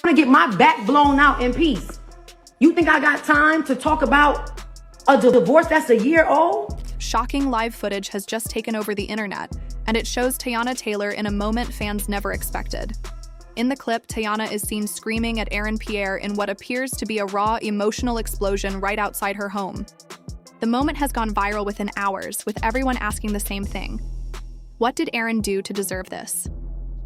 to get my back blown out in peace. You think I got time to talk about a divorce that's a year old? Shocking live footage has just taken over the internet, and it shows Teyana Taylor in a moment fans never expected. In the clip, Teyana is seen screaming at Aaron Pierre in what appears to be a raw, emotional explosion right outside her home. The moment has gone viral within hours, with everyone asking the same thing. What did Aaron do to deserve this?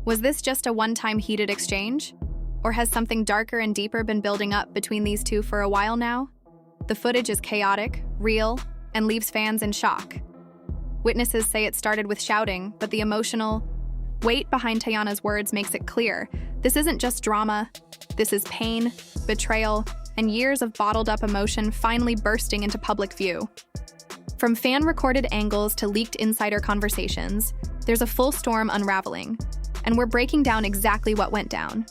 Was this just a one-time heated exchange? Or has something darker and deeper been building up between these two for a while now? The footage is chaotic, real, and leaves fans in shock. Witnesses say it started with shouting, but the emotional weight behind Teyana's words makes it clear. This isn't just drama. This is pain, betrayal, and years of bottled-up emotion finally bursting into public view. From fan-recorded angles to leaked insider conversations, there's a full storm unraveling, and we're breaking down exactly what went down.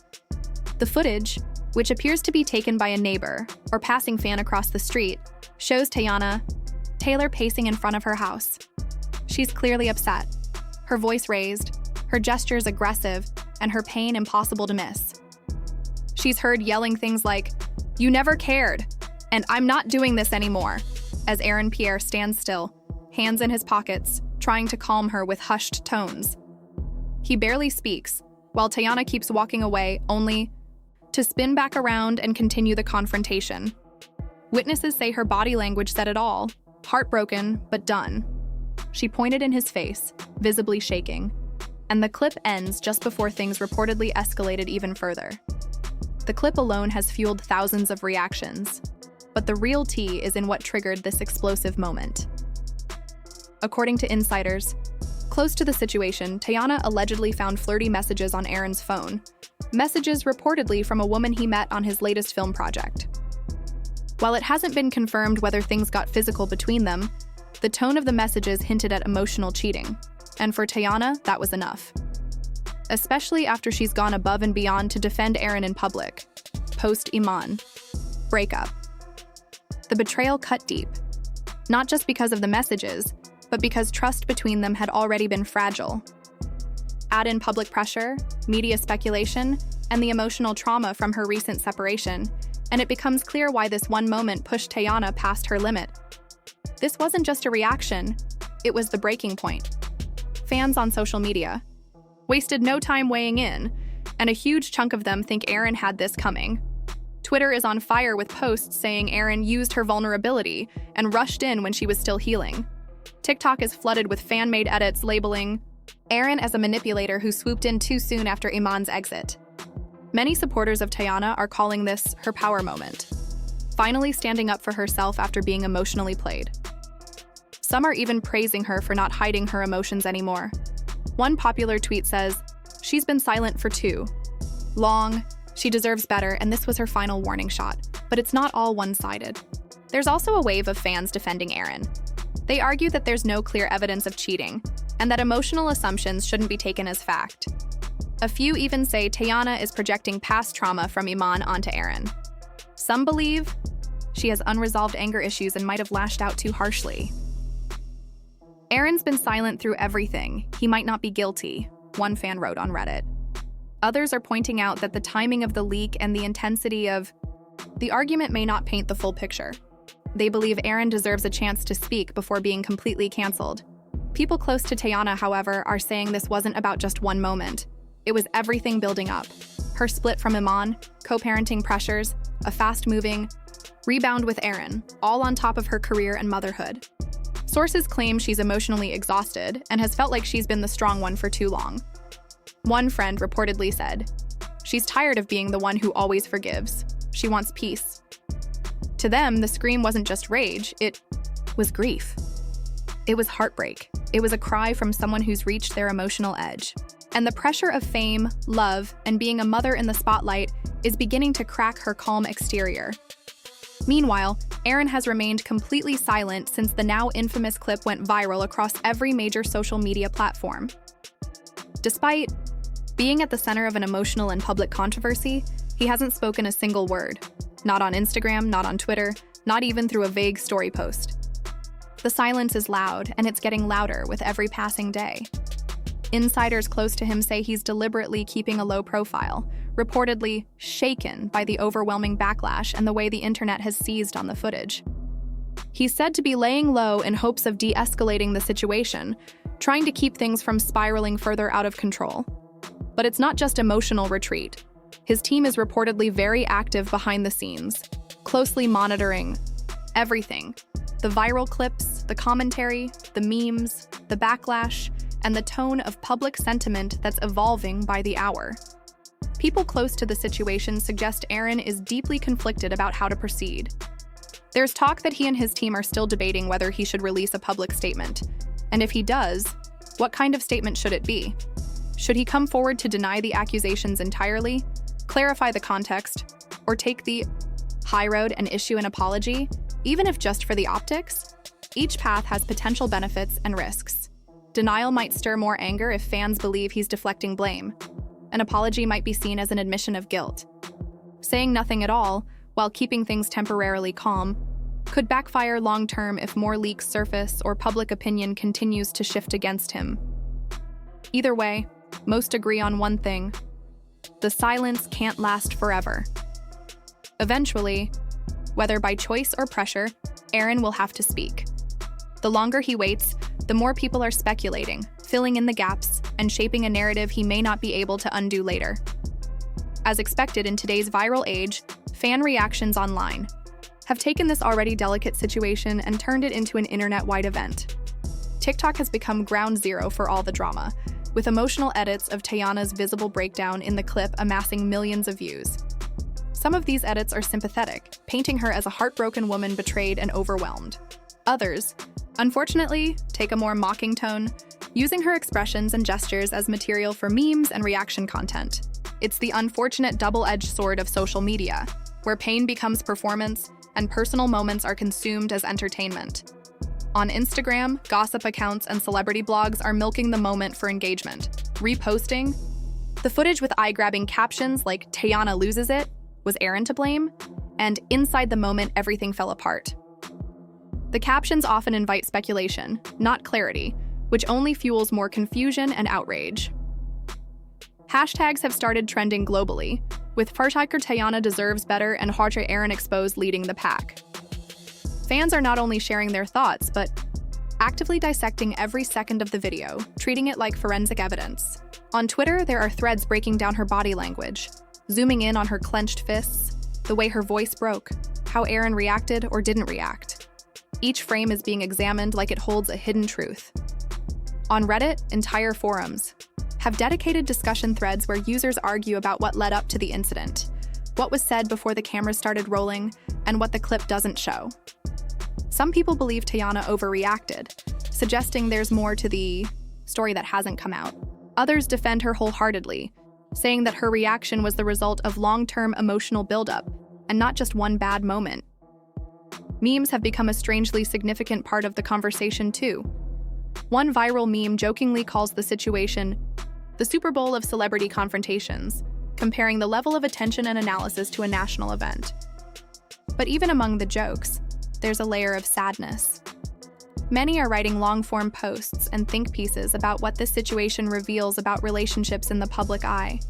The footage, which appears to be taken by a neighbor or passing fan across the street, shows Teyana Taylor pacing in front of her house. She's clearly upset, her voice raised, her gestures aggressive, and her pain impossible to miss. She's heard yelling things like, "You never cared," and "I'm not doing this anymore," as Aaron Pierre stands still, hands in his pockets, trying to calm her with hushed tones. He barely speaks, while Teyana keeps walking away, only to spin back around and continue the confrontation. Witnesses say her body language said it all, heartbroken but done. She pointed in his face, visibly shaking, and the clip ends just before things reportedly escalated even further. The clip alone has fueled thousands of reactions, but the real tea is in what triggered this explosive moment. According to insiders close to the situation, Teyana allegedly found flirty messages on Aaron's phone, messages reportedly from a woman he met on his latest film project. While it hasn't been confirmed whether things got physical between them, the tone of the messages hinted at emotional cheating, and for Teyana, that was enough. Especially after she's gone above and beyond to defend Aaron in public. Post Iman. Breakup. The betrayal cut deep, not just because of the messages, but because trust between them had already been fragile. Add in public pressure, media speculation, and the emotional trauma from her recent separation, and it becomes clear why this one moment pushed Teyana past her limit. This wasn't just a reaction, it was the breaking point. Fans on social media wasted no time weighing in, and a huge chunk of them think Aaron had this coming. Twitter is on fire with posts saying Aaron used her vulnerability and rushed in when she was still healing. TikTok is flooded with fan-made edits labeling Aaron as a manipulator who swooped in too soon after Iman's exit. Many supporters of Teyana are calling this her power moment, finally standing up for herself after being emotionally played. Some are even praising her for not hiding her emotions anymore. One popular tweet says, "She's been silent for too long, she deserves better, and this was her final warning shot." But it's not all one-sided. There's also a wave of fans defending Aaron. They argue that there's no clear evidence of cheating, and that emotional assumptions shouldn't be taken as fact. A few even say Teyana is projecting past trauma from Iman onto Aaron. Some believe she has unresolved anger issues and might have lashed out too harshly. Aaron's been silent through everything. He might not be guilty, one fan wrote on Reddit. Others are pointing out that the timing of the leak and the intensity of the argument may not paint the full picture. They believe Aaron deserves a chance to speak before being completely canceled. People close to Teyana, however, are saying this wasn't about just one moment. It was everything building up. Her split from Iman, co-parenting pressures, a fast-moving rebound with Aaron, all on top of her career and motherhood. Sources claim she's emotionally exhausted and has felt like she's been the strong one for too long. One friend reportedly said, "She's tired of being the one who always forgives. She wants peace." To them, the scream wasn't just rage, it was grief. It was heartbreak. It was a cry from someone who's reached their emotional edge. And the pressure of fame, love, and being a mother in the spotlight is beginning to crack her calm exterior. Meanwhile, Aaron has remained completely silent since the now infamous clip went viral across every major social media platform. Despite being at the center of an emotional and public controversy, he hasn't spoken a single word. Not on Instagram, not on Twitter, not even through a vague story post. The silence is loud, and it's getting louder with every passing day. Insiders close to him say he's deliberately keeping a low profile, reportedly shaken by the overwhelming backlash and the way the internet has seized on the footage. He's said to be laying low in hopes of de-escalating the situation, trying to keep things from spiraling further out of control. But it's not just emotional retreat. His team is reportedly very active behind the scenes, closely monitoring everything: the viral clips, the commentary, the memes, the backlash, and the tone of public sentiment that's evolving by the hour. People close to the situation suggest Aaron is deeply conflicted about how to proceed. There's talk that he and his team are still debating whether he should release a public statement. And if he does, what kind of statement should it be? Should he come forward to deny the accusations entirely, clarify the context, or take the high road and issue an apology, even if just for the optics? Each path has potential benefits and risks. Denial might stir more anger if fans believe he's deflecting blame. An apology might be seen as an admission of guilt. Saying nothing at all, while keeping things temporarily calm, could backfire long-term if more leaks surface or public opinion continues to shift against him. Either way, most agree on one thing: the silence can't last forever. Eventually, whether by choice or pressure, Aaron will have to speak. The longer he waits, the more people are speculating, filling in the gaps, and shaping a narrative he may not be able to undo later. As expected in today's viral age, fan reactions online have taken this already delicate situation and turned it into an internet-wide event. TikTok has become ground zero for all the drama, with emotional edits of Teyana's visible breakdown in the clip amassing millions of views. Some of these edits are sympathetic, painting her as a heartbroken woman betrayed and overwhelmed. Others, unfortunately, take a more mocking tone, using her expressions and gestures as material for memes and reaction content. It's the unfortunate double-edged sword of social media, where pain becomes performance and personal moments are consumed as entertainment. On Instagram, gossip accounts and celebrity blogs are milking the moment for engagement, reposting the footage with eye-grabbing captions like "Teyana loses it," "Was Aaron to blame?" and "Inside the moment, everything fell apart." The captions often invite speculation, not clarity, which only fuels more confusion and outrage. Hashtags have started trending globally, with "Fartiker Teyana deserves better" and "Harter Aaron exposed" leading the pack. Fans are not only sharing their thoughts, but actively dissecting every second of the video, treating it like forensic evidence. On Twitter, there are threads breaking down her body language, zooming in on her clenched fists, the way her voice broke, how Aaron reacted or didn't react. Each frame is being examined like it holds a hidden truth. On Reddit, entire forums have dedicated discussion threads where users argue about what led up to the incident, what was said before the cameras started rolling, and what the clip doesn't show. Some people believe Teyana overreacted, suggesting there's more to the story that hasn't come out. Others defend her wholeheartedly, saying that her reaction was the result of long-term emotional buildup and not just one bad moment. Memes have become a strangely significant part of the conversation too. One viral meme jokingly calls the situation the Super Bowl of celebrity confrontations, comparing the level of attention and analysis to a national event. But even among the jokes, there's a layer of sadness. Many are writing long-form posts and think pieces about what this situation reveals about relationships in the public eye,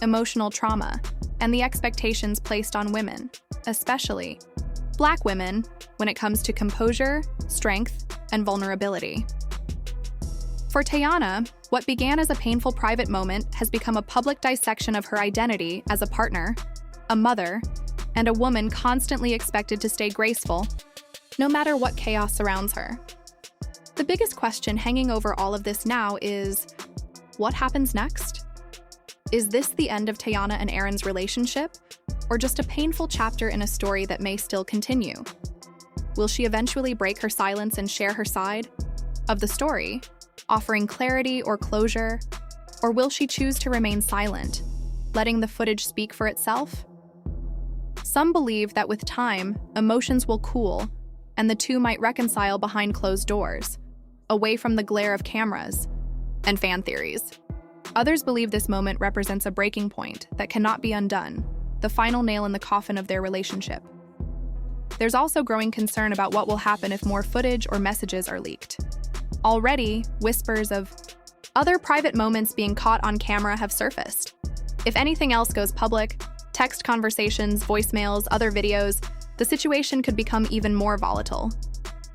emotional trauma, and the expectations placed on women, especially Black women, when it comes to composure, strength, and vulnerability. For Teyana, what began as a painful private moment has become a public dissection of her identity as a partner, a mother, and a woman constantly expected to stay graceful, no matter what chaos surrounds her. The biggest question hanging over all of this now is, what happens next? Is this the end of Teyana and Aaron's relationship, or just a painful chapter in a story that may still continue? Will she eventually break her silence and share her side of the story, offering clarity or closure, or will she choose to remain silent, letting the footage speak for itself? Some believe that with time, emotions will cool, and the two might reconcile behind closed doors, away from the glare of cameras and fan theories. Others believe this moment represents a breaking point that cannot be undone, the final nail in the coffin of their relationship. There's also growing concern about what will happen if more footage or messages are leaked. Already, whispers of other private moments being caught on camera have surfaced. If anything else goes public, text conversations, voicemails, other videos, the situation could become even more volatile.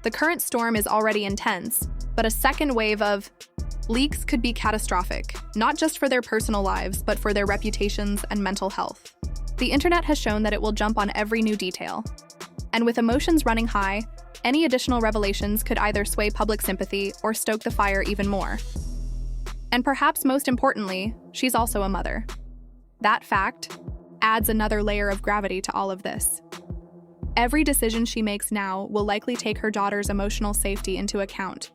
The current storm is already intense, but a second wave of leaks could be catastrophic, not just for their personal lives, but for their reputations and mental health. The internet has shown that it will jump on every new detail. And with emotions running high, any additional revelations could either sway public sympathy or stoke the fire even more. And perhaps most importantly, she's also a mother. That fact adds another layer of gravity to all of this. Every decision she makes now will likely take her daughter's emotional safety into account.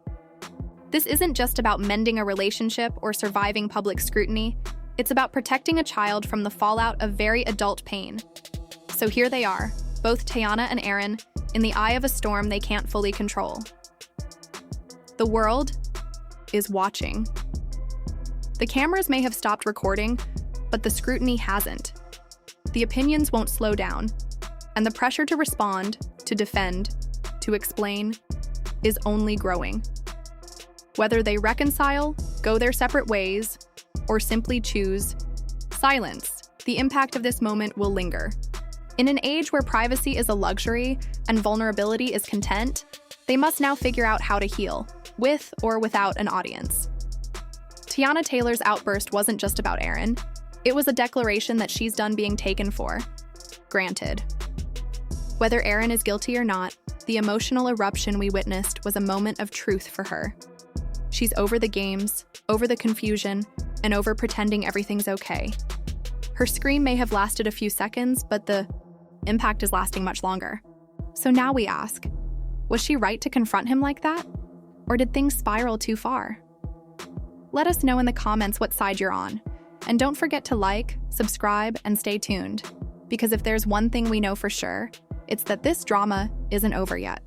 This isn't just about mending a relationship or surviving public scrutiny, it's about protecting a child from the fallout of very adult pain. So here they are, both Teyana and Aaron, in the eye of a storm they can't fully control. The world is watching. The cameras may have stopped recording, but the scrutiny hasn't. The opinions won't slow down, and the pressure to respond, to defend, to explain, is only growing. Whether they reconcile, go their separate ways, or simply choose silence, the impact of this moment will linger. In an age where privacy is a luxury and vulnerability is content, they must now figure out how to heal, with or without an audience. Teyana Taylor's outburst wasn't just about Aaron. It was a declaration that she's done being taken for granted. Whether Aaron is guilty or not, the emotional eruption we witnessed was a moment of truth for her. She's over the games, over the confusion, and over pretending everything's okay. Her scream may have lasted a few seconds, but the impact is lasting much longer. So now we ask, was she right to confront him like that? Or did things spiral too far? Let us know in the comments what side you're on. And don't forget to like, subscribe, and stay tuned. Because if there's one thing we know for sure, it's that this drama isn't over yet.